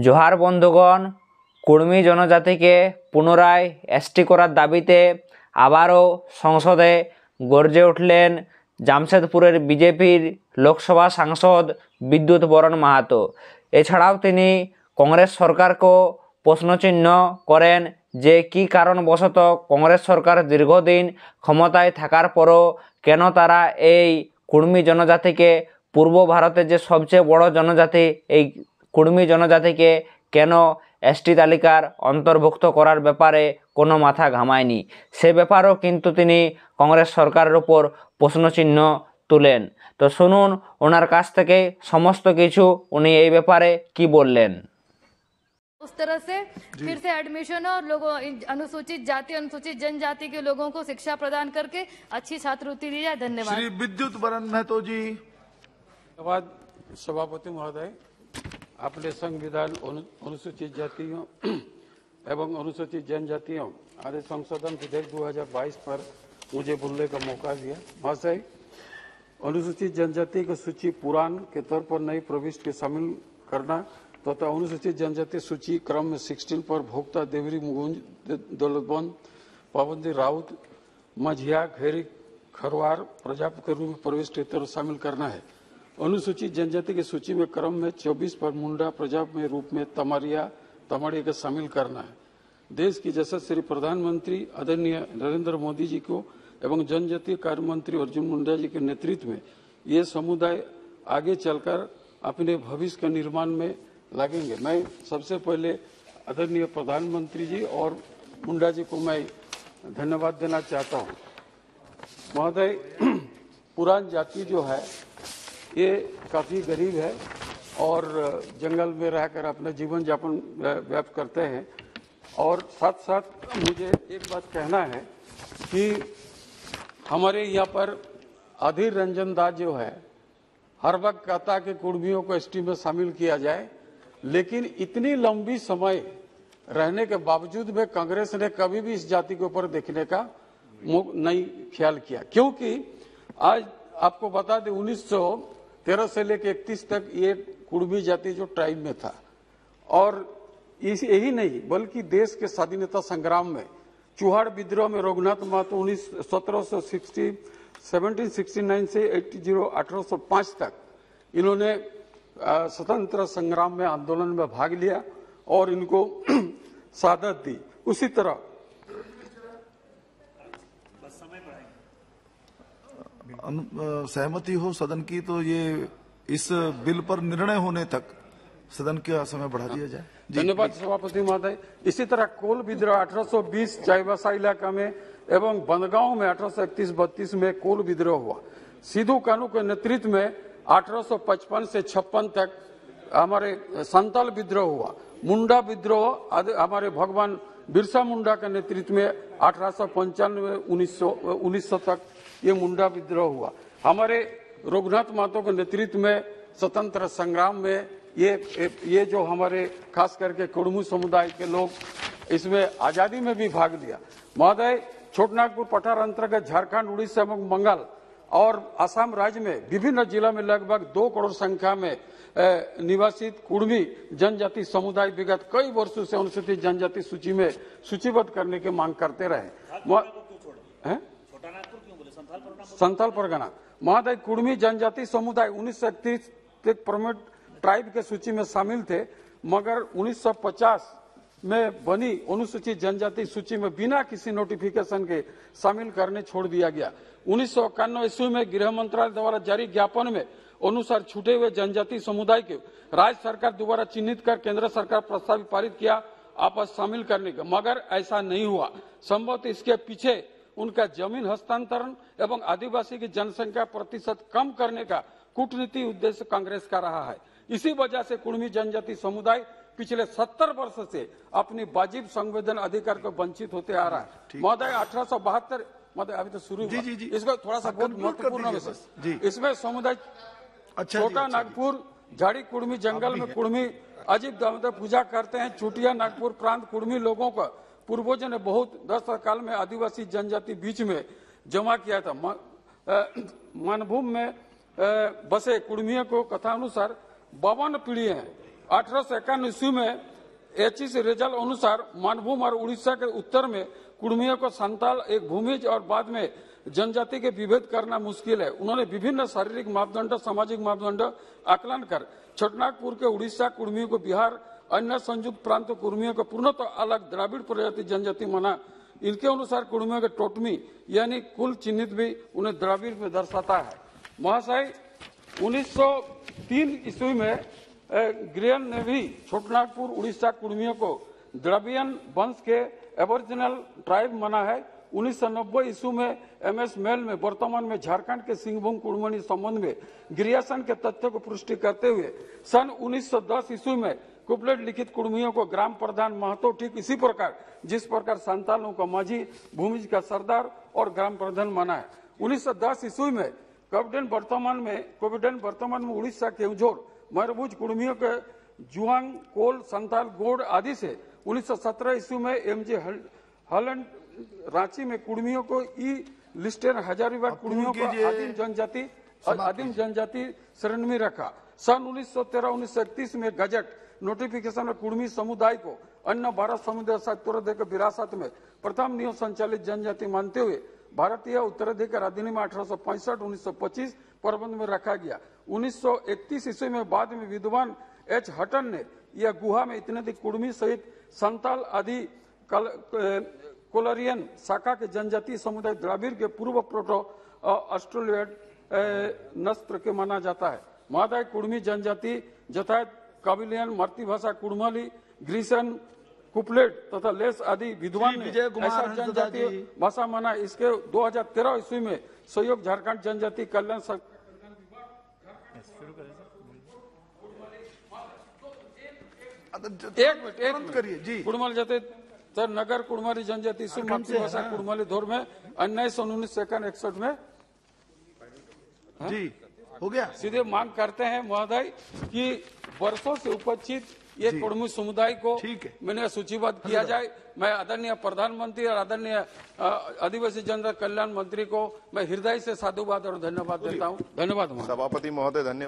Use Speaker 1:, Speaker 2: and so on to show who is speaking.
Speaker 1: জোহার বন্ধুগণ, কুর্মী জনজাতিকে পুনরায় এসটি করার দাবিতে আবারও সংসদে গর্জে উঠলেন জামশেদপুরের বিজেপির লোকসভা সাংসদ বিদ্যুৎ বরণ মাহাতো। এছাড়াও তিনি কংগ্রেস সরকারকেও প্রশ্নচিহ্ন করেন যে কী কারণবশত কংগ্রেস সরকার দীর্ঘদিন ক্ষমতায় থাকার পরও কেন তারা এই কুর্মী জনজাতিকে, পূর্ব ভারতের যে সবচেয়ে বড় জনজাতি, এই কুর্মী জনজাতিকে কেন এসটি তালিকার অন্তর্ভুক্ত করার ব্যাপারে কোনো মাথা ঘামায়নি। সে ব্যাপারেও কিন্তু তিনি কংগ্রেস সরকারের উপর প্রশ্নচিহ্ন তুলেন। তো শুনুন ওনার কাছ থেকে সমস্ত কিছু, উনি এই ব্যাপারে কি বললেন।
Speaker 2: उस तरह से फिर से एडमिशन और लोगों अनुसूचित जाति अनुसूचित जनजाति के लोगों को शिक्षा प्रदान करके अच्छी छात्रवृत्ति दी जाए। धन्यवाद।
Speaker 3: श्री विद्युत बरन महतो जी।
Speaker 4: धन्यवाद सभापति महोदय। अपने संविधान अनुसूचित जातियों एवं अनुसूचित जनजातियों आदि संशोधन विधेयक 2022 पर मुझे बोलने का मौका दिया। महाशय, अनुसूचित जनजाति की सूची पुराण के तौर पर नई प्रविष्ट के शामिल करना तथा अनुसूचित जनजाति सूची क्रम में 16 पर भोक्ता देवरी मुगुंज दौलतबंद पाबंदी राउत मझिया खेरी खरवार प्रजापति के रूप में प्रवेश के तौर शामिल करना है। अनुसूचित जनजाति की सूची में क्रम में 24 पर मुंडा प्रजापति में रूप में तमाड़िया का शामिल करना है। देश की यशस्वी प्रधानमंत्री आदरणीय नरेंद्र मोदी जी को एवं जनजातीय कार्य मंत्री अर्जुन मुंडा जी के नेतृत्व में ये समुदाय आगे चलकर अपने भविष्य के निर्माण में लगेंगे। मैं सबसे पहले आदरणीय प्रधानमंत्री जी और मुंडा जी को मैं धन्यवाद देना चाहता हूं। महोदय, पुरान जाति जो है ये काफी गरीब है और जंगल में रहकर अपना जीवन यापन व्यक्त करते हैं। और साथ साथ मुझे एक बात कहना है कि हमारे यहाँ पर अधीर रंजन दास जो है हर वक्त कहता कि कुर्मियों को एसटी में शामिल किया जाए, लेकिन इतनी लंबी समय रहने के बावजूद में कांग्रेस ने कभी भी इस जाति के ऊपर देखने का नहीं ख्याल किया। क्योंकि आज आपको बता दें 1913 से लेकर 31 तक ये कुर्मी जाति जो ट्राइब में था, और यही नहीं बल्कि देश के स्वाधीनता संग्राम में चुहाड़ विद्रोह में रघुनाथ महतो 1769 से 1805 तक इन्होंने स्वतंत्र संग्राम में आंदोलन में भाग लिया और इनको शहादत दी। उसी तरह
Speaker 3: सहमति हो सदन की तो ये इस बिल पर निर्णय होने तक सदन का समय बढ़ा दिया जाए।
Speaker 4: धन्यवाद सभापति महोदय। इसी तरह कोल विद्रोह 1820 चाईबासा इलाका में एवं बंदगांव में 1831-32 में कोल विद्रोह हुआ। सिद्धू कानू के नेतृत्व में 1855 से 56 तक हमारे संताल विद्रोह हुआ। मुंडा विद्रोह हमारे भगवान बिरसा मुंडा के नेतृत्व में 1895 1900 तक ये मुंडा विद्रोह हुआ। हमारे रघुनाथ महतो के नेतृत्व में स्वतंत्र संग्राम में ये जो हमारे खास करके कुर्मी समुदाय के लोग इसमें आजादी में भी भाग लिया। महोदय, छोटनागपुर पठार अंतर्गत झारखंड, उड़ीसा एवं बंगाल और असम राज्य में विभिन्न जिला में लगभग 2 करोड़ संख्या में निवासित कुर्मी जनजाति समुदाय विगत कई वर्षों से अनुसूचित जनजाति सूची में सूचीबद्ध करने की मांग करते रहे। संथाल परगना महोदय, कुर्मी जनजाति समुदाय 1931 तक प्रमुख ट्राइब के सूची में शामिल थे, मगर 1950 में बनी अनुसूचित जनजाति सूची में बिना किसी नोटिफिकेशन के शामिल करने छोड़ दिया गया। 1991 ईस्वी में गृह मंत्रालय द्वारा जारी ज्ञापन में अनुसार छूटे हुए जनजाति समुदाय के राज्य सरकार द्वारा चिन्हित कर केंद्र सरकार प्रस्ताव पारित किया आपस शामिल करने का, मगर ऐसा नहीं हुआ। संभवतः इसके पीछे उनका जमीन हस्तांतरण एवं आदिवासी की जनसंख्या प्रतिशत कम करने का कूटनीति उद्देश्य कांग्रेस का रहा है। इसी वजह से कुर्मी जनजाति समुदाय पिछले 70 वर्ष से अपनी वाजिब संवेदन अधिकार को वंचित होते आ रहा है। महोदय, 1872 महोदय अभी तो शुरू हुआ, इसको थोड़ा सा बहुत महत्वपूर्ण विषय इसमें समुदाय छोटा नागपुर झाड़ी कुर्मी जंगल में कुर्मी अजीब दामोदर पूजा करते हैं। चुटिया नागपुर प्रांत कुर्मी लोगों का पूर्वजों ने बहुत 10 काल में आदिवासी जनजाति बीच में जमा किया था। मानभूमि में बसे कुर्मियों को कथानुसार 52 पीढ़ी हैं 1851 ईस्वी में एचईस रिजल्ट अनुसार मानभूम और उड़ीसा के उत्तर में कुड़मियों को संताल एक भूमिज और बाद में जनजाति के विभेद करना मुश्किल है। उन्होंने विभिन्न शारीरिक मापदंड, सामाजिक मापदंड आकलन कर छोटनागपुर के उड़ीसा कुड़मियों को बिहार, अन्य संयुक्त प्रांत कुड़मियों को पूर्णतः अलग द्राविड़ प्रजाति जनजाति माना। इनके अनुसार कुड़मियों के टोटमी यानी कुल चिन्हित भी उन्हें द्राविड़ में दर्शाता है। महाशय, 1903 ईस्वी में ग्रेन ने भी छोटनागपुर उड़ीसा कुड़मियों को द्रविडियन वंश के एबोरिजिनल ट्राइब माना है। 1990 ईस्वी में एमएस मेल में वर्तमान में झारखंड के सिंहभूम कुड़मनी संबंध में ग्रियासन के तथ्य को पुष्टि करते हुए सन 1910 ईस्वी में कुपलेट लिखित कुड़मियों को ग्राम प्रधान महतो ठीक इसी प्रकार जिस प्रकार संतालों का माझी, भूमिज का सरदार और ग्राम प्रधान माना है। 1910 ईस्वी में कोविडन वर्तमान में उड़ीसा, केवझोर, मयूरभंज कुड़मियों के जुआंग, कोल, संताल, गोड आदि से 1917 ईस्वी में एमजे हॉलैंड रांची में कुड़मियों को ई लिस्टेड हजारीबाग कुड़मियों को आदिम जनजाति श्रेणी में रखा। सन 1913-1931 में गजट नोटिफिकेशन में कुड़मी समुदाय को अन्य 12 समुदाय उत्तराधिकार विरासत में प्रथम नियम संचालित जनजाति मानते हुए भारतीय उत्तराधिकार अधिनियम 1865-1925 प्रबंध में रखा गया। 1931 ईस्वी में बाद में विद्वान एच हटन ने यह गुहा में इतने अधिक कुड़मी सहित संताल आदि कोलरियन शाखा के जनजातीय समुदाय द्राविड़ के पूर्व प्रोटो ऑस्ट्रेलियाड नस्त्र के माना जाता है। महादाय कुड़मी जनजाति जतायत काबिलियन, मातृभाषा कुड़माली, ग्रीसन, कुपलेट तथा लेस आदि विद्वान ने ऐसा जनजातीय भाषा माना। इसके 2013 ईस्वी में सहयोग झारखंड जनजाति कल्याण एक मिनट
Speaker 3: करिए जी।
Speaker 4: कुड़मल जाते सर नगर कुड़माली जनजाति मातृभाषा कुड़माली दौर में 1919-61 में
Speaker 3: जी हो गया।
Speaker 4: सीधे मांग करते हैं महोदय कि वर्षों से उपस्थित ये कुड़मी समुदाय को मैंने सूचीबद्ध किया जाए। मैं आदरणीय प्रधानमंत्री और आदरणीय आदिवासी जनता कल्याण मंत्री को मैं हृदय से साधुवाद और धन्यवाद देता हूँ। धन्यवाद
Speaker 5: सभापति महोदय, धन्यवाद।